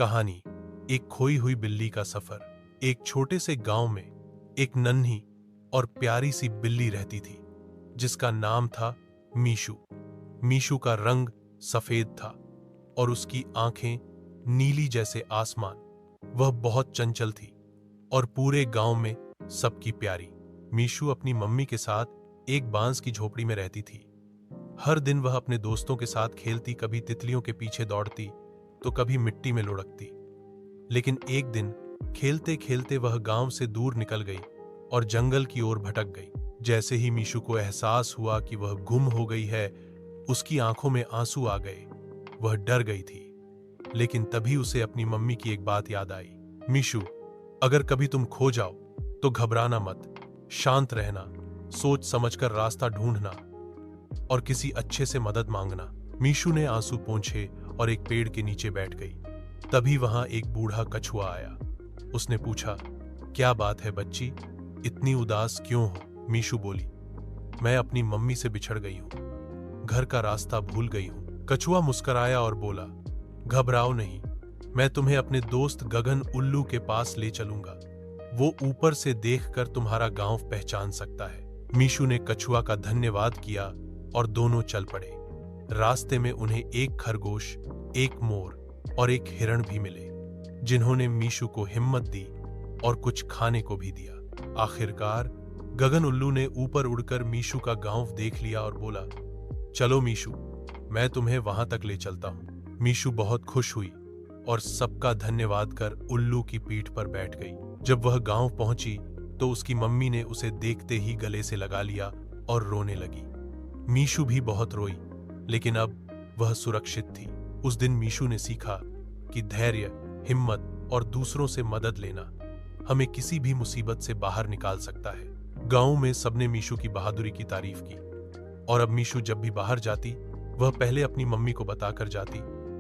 कहानी। एक खोई हुई बिल्ली का सफर। एक छोटे से गांव में एक नन्ही और प्यारी सी बिल्ली रहती थी जिसका नाम था मीशू। मीशू का रंग सफेद था और उसकी आंखें नीली जैसे आसमान। वह बहुत चंचल थी और पूरे गांव में सबकी प्यारी। मीशू अपनी मम्मी के साथ एक बांस की झोपड़ी में रहती थी। हर दिन वह अपने दोस्तों के साथ खेलती, कभी तितलियों के पीछे दौड़ती तो कभी मिट्टी में लुढ़कती। लेकिन एक दिन खेलते खेलते वह गांव से दूर निकल गई और जंगल की ओर भटक गई। जैसे ही मीशू को एहसास हुआ कि वह गुम हो गई है, उसकी आंखों में आंसू आ गए। वह डर गई थी, लेकिन तभी उसे अपनी मम्मी की एक बात याद आई। मीशू, अगर कभी तुम खो जाओ तो घबराना मत, शांत रहना, सोच समझकर रास्ता ढूंढना और किसी अच्छे से मदद मांगना। मीशू ने आंसू पोंछे और एक पेड़ के नीचे बैठ गई। तभी वहां एक बूढ़ा कछुआ आया। उसने पूछा, क्या बात है बच्ची, इतनी उदास क्यों हो? मीशू बोली, मैं अपनी मम्मी से बिछड़ गई हूं, घर का रास्ता भूल गई हूं। कछुआ मुस्कुराया और बोला, घबराओ नहीं, मैं तुम्हें अपने दोस्त गगन उल्लू के पास ले चलूंगा। वो ऊपर से देखकर तुम्हारा गांव पहचान सकता है। मीशू ने कछुआ का धन्यवाद किया और दोनों चल पड़े। रास्ते में उन्हें एक खरगोश, एक मोर और एक हिरण भी मिले, जिन्होंने मीशू को हिम्मत दी और कुछ खाने को भी दिया। आखिरकार गगन उल्लू ने ऊपर उड़कर मीशू का गांव देख लिया और बोला, चलो मीशू, मैं तुम्हें वहां तक ले चलता हूं। मीशू बहुत खुश हुई और सबका धन्यवाद कर उल्लू की पीठ पर बैठ गई। जब वह गांव पहुंची तो उसकी मम्मी ने उसे देखते ही गले से लगा लिया और रोने लगी। मीशू भी बहुत रोई, लेकिन अब वह सुरक्षित थी। उस दिन मीशू ने सीखा कि धैर्य, हिम्मत और दूसरों से मदद लेना हमें किसी भी मुसीबत से बाहर निकाल सकता है। गांव में सबने मीशू की बहादुरी की तारीफ की और अब मीशू जब भी बाहर जाती, वह पहले अपनी मम्मी को बताकर जाती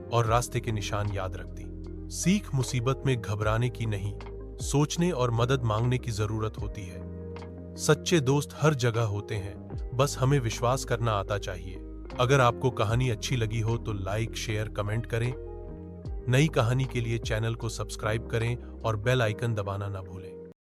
और रास्ते के निशान याद रखती। सीख मुसीबत में घबराने की नहीं, सोचने और मदद मांगने की जरूरत होती है। सच्चे दोस्त हर जगह होते हैं, बस हमें विश्वास करना आता चाहिए। अगर आपको कहानी अच्छी लगी हो तो लाइक, शेयर, कमेंट करें। नई कहानी के लिए चैनल को सब्सक्राइब करें और बेल आइकन दबाना ना भूलें।